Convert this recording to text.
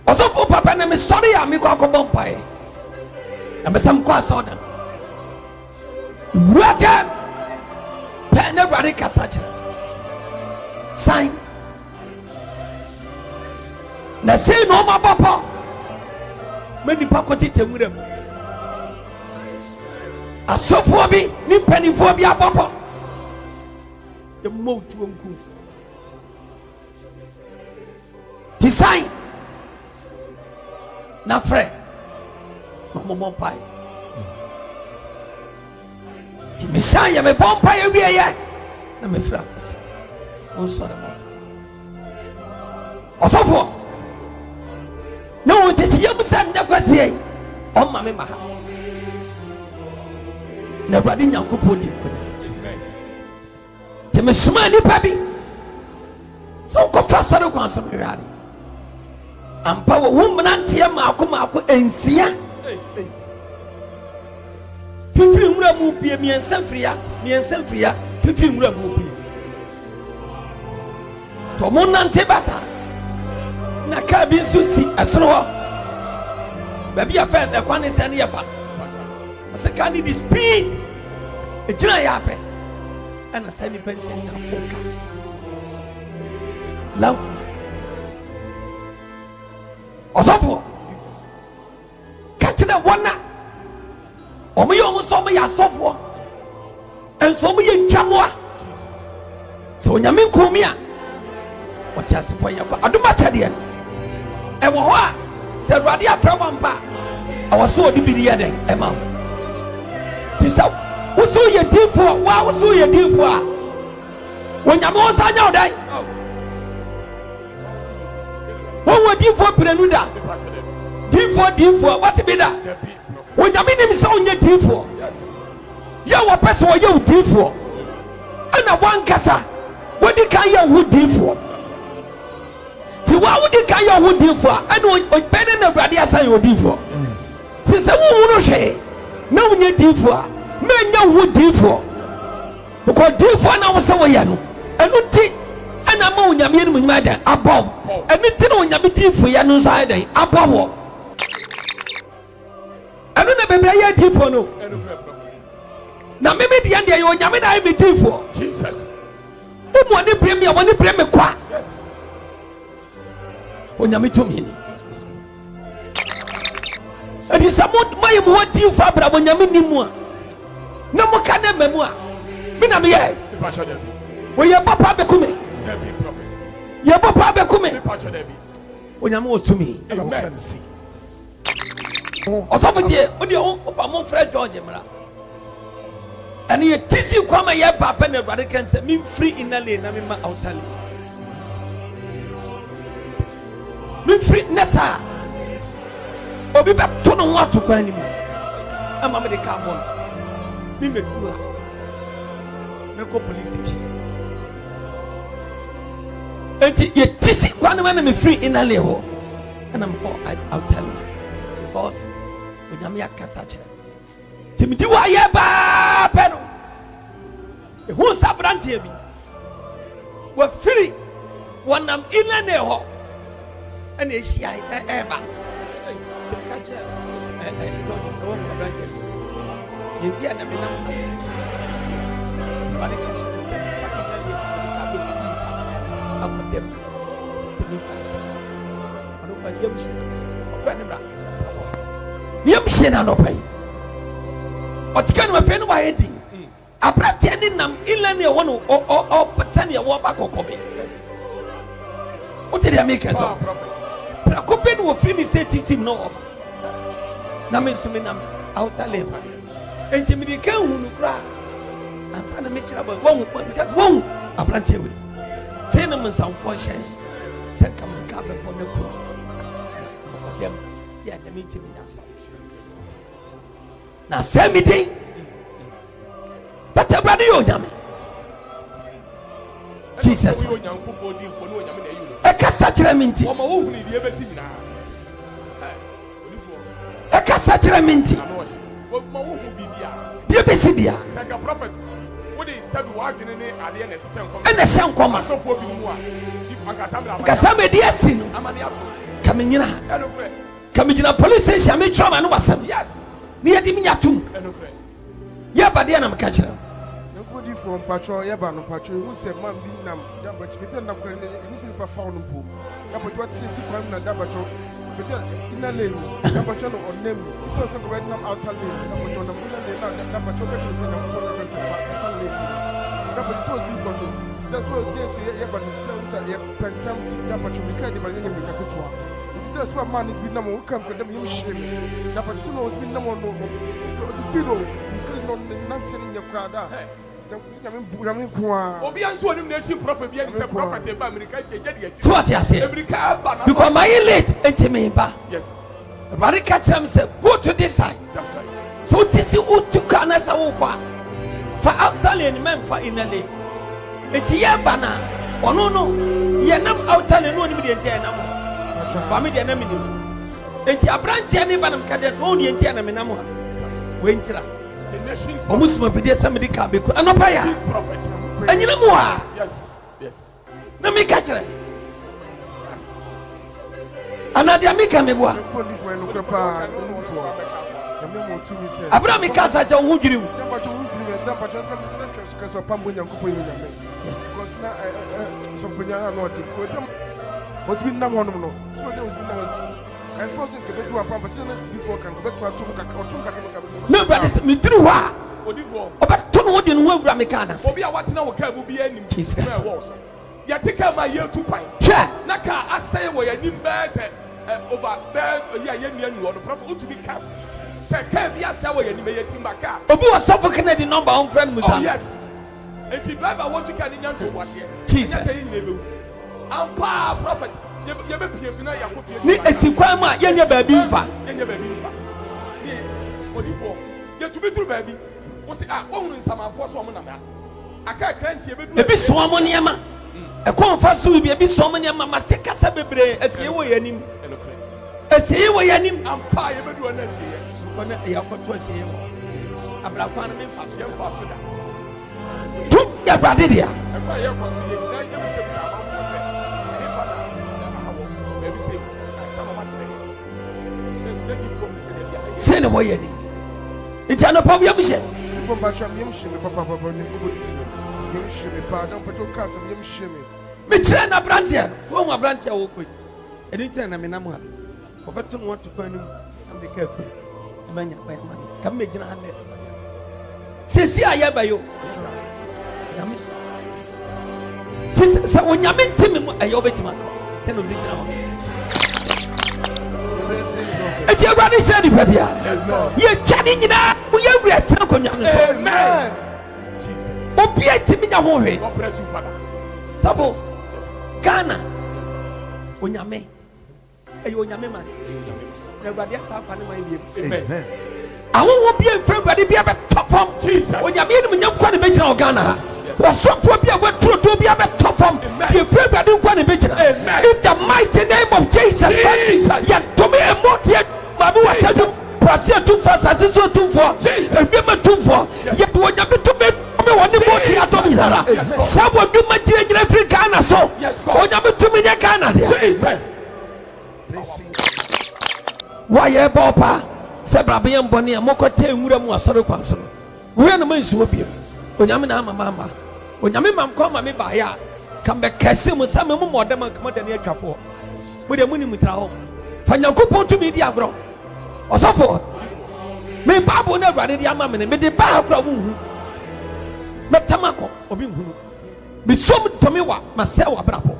Also for papa na me sorry ya me kwa bompai. Na me sam kwa so dan. Wada pa na brade kasache. Sign. Na say no ma papa. Me di pa kwoti temurem. Asofo bi ni panifo bi abapa. The mo tu onku. Ti sign. Na friend. No mo pai. Ti me sign ya me bompa ya wie ya. Na me fra. On sorry mo. Asofo. No, tete ya musa na kwase. On ma me ma ha. Na brade nyankopɔ di ko. Te me suma ni pa bi. So ko fa sɔre kwan so me yare. Ampa wo mnante maako ensia. Fifiri nwura mu pie miensa fria fifiri nwura mu pie. To mo nante basa. Na ka bi nso si asoro ho. Ba bi ya first e kwan se ne ye fa. Asa ka ni the speed. E jira ya pe. Ana sai ni pension na focus. Law. Osofo. Catch the one na. Omo ye omo so mo ya sofo. Enso mo ye twamoa. So onyame nkomi a. What has for you? Aduma chade. E wo ho a se Awurade afra wampa. Awaso odi bi ye den e ma. Ti sa wo so ye difo, wa wo so ye difo a. Onyame wo sa nya odai. Wo difo prenuda. Difo what be that? Onyame nim sa onye difo. Ya wo pese wo ye difo. Ana wan kasa. Wo di kan ye wo difo. Ti wa wo di kan ye wo difo a ana o bene na Awurade asan ye difo. Ti se wo no hwe na onye difo a menya wo difo. Because difo na wo se wo ye no. Enu ti ana ma onyame enu nyima dan abom. Enu ti na onyame difo ye no so adan abom. Enu na bebra ye difo no. Na me me dia ye onyame na me difo. Jesus. Mo woni premier woni premier kwa. Onyame to me ni. Edi samot mai mo difo abra onyame ni mu a. Na mo ka na mamu a. Me na me ye. Wo ye papa be kume. Ye papa be kume. Onyame wo to me. Osofo die odi Opambour Fred George mra. And ye tisi kwama ye papa na Awurade kan say me free inale na me ma outale. Me free nessa. Obi be to no wato kwa ni mu. Ama me de carbon. Me me dua. Me ko police station. Enti ye tisi kwama na me free inale ho. And I'm outale. Because onyame akasa kire. Timidi wa ye ba pe no. Ehu sabrante bi. Wa firi wonam inane ho. Ana ehia eba. Yezi ana mina. Bale ka kire se akodem. Ano pa yemshi. Ofani bra. Yemshi na no pai. Otikani mafenu wa hedi. Abrati ani nam ilani e wono o patani e wo ba kokobe. What did they make it? Pra kopen wo free state team no. Na me sumi nam outer level. Enti me de kan hunu kra. Ansa na me kira boy won because won abrati we. Say na me sanfo hye. Say kam ka be ko na ko. Dem ya dem team na so. Na say me dey. But Awurade yo nyame. Jesus. Ekasa kire minti. Ekasa kire minti. Bia besi bia. Prophet. What is said wadwene ne ade na ehye nkoma. Ena ehye nkoma. Asofo bi mu a. Kasame di asinu. Amane ato. Kamina. Kamina police station me trauma no wasam. Yes. Near the Miatum. Yeah, but then I'm catching them. Nobody from Patrol, Yabano Patrol, who said, Man, Binam, but we don't have anything for found pool. But what says you come and Dabacho, but in a lane, Dabacho or name, so some right now outer lane, some on the Dabacho, Dabacho, so people. That's what they say, but Pentam, Dabacho, because the enemy Kakutua. That's what man is been number one come for them, you shame. Dabacho has been number one. The speed of nonsense in your crowd. So what you say? Because my elite ain't me ba. Yes. But catch them say go to this side. So this is who took an as a whoop for Australian men for in a lake. It's here banner. Oh no, you're not Australian no immediate animal. Family enemy. It's a branch any banam cadet only in Tianamamo. Winter. Almost my video somebody can be and no prayer. And you know more. Yes. Let me catch it. Another make a me one. Abraham Casa John would you? What's been done one? So there was and first thing to do a conversation before can go back to no, but it's me through what? But don't know in what Ramicana. Obi, I want to know what will be any Jesus. You take my year to pine. Naka, I say, where you need bears over there, you want the prophet to be cast. Say, can't be a sour and you may get him back. Obi was suffocating the number on friend. Yes. If you drive, I want to carry young to watch here. Jesus. I'm prophet. Ni esikwama yenye baby mfa. You to be true baby. What's it? One in some for some na. Aka kanti ebedu. Ebi so amoniama. E konfaso bi ebi so amoniama mateka sa bebre esiye wo yanim. Esiye wo yanim ampa ebedu na esiye. Kona ya foto esiye wo. Abrakwan me mfa so da. Tu ya brade dia. E kwa ye konsiye na ye bi se say no way any. It's an problem. You say. Me train a branch. One a branch. I will quit. Anytime I'm in a man. But don't want to go in. Somebody careful. Man, come make your hand. See, I have by you. So when you meet him, I obey him. It's your brother said it, baby. You're chatting in that. We are ready to come. Amen. Obey to me, the whole way. Suppose Ghana. When you may, and you are man. Nobody else have any idea. Amen. I won't be a friend, but if you have a top form, Jesus. When you mean when you're quite a bit of Ghana. Was so to be able to be able to top from the friend I don't want to mention. In the mighty name of Jesus Christ, yet to me a motive, Babu, I tell you, Prasia 2 for Sasso 2 for, remember 2 for, yet when you to be one motive at Tomizara. Someone do my dear Africa, so when you to me, Ghana. Why, Papa, Sabrabian Bonnia, Mokote, Muram was sort of concern. We are the men who appear. When I'm Mama. When I'm come, me by ya. Come back, Cassim with some more than come out and near for. With a money with our when you go to me, dear bro. Or so forth. May Babu never read the mamma and made the Babu. But Tamako, or be so to me what myself a bravo.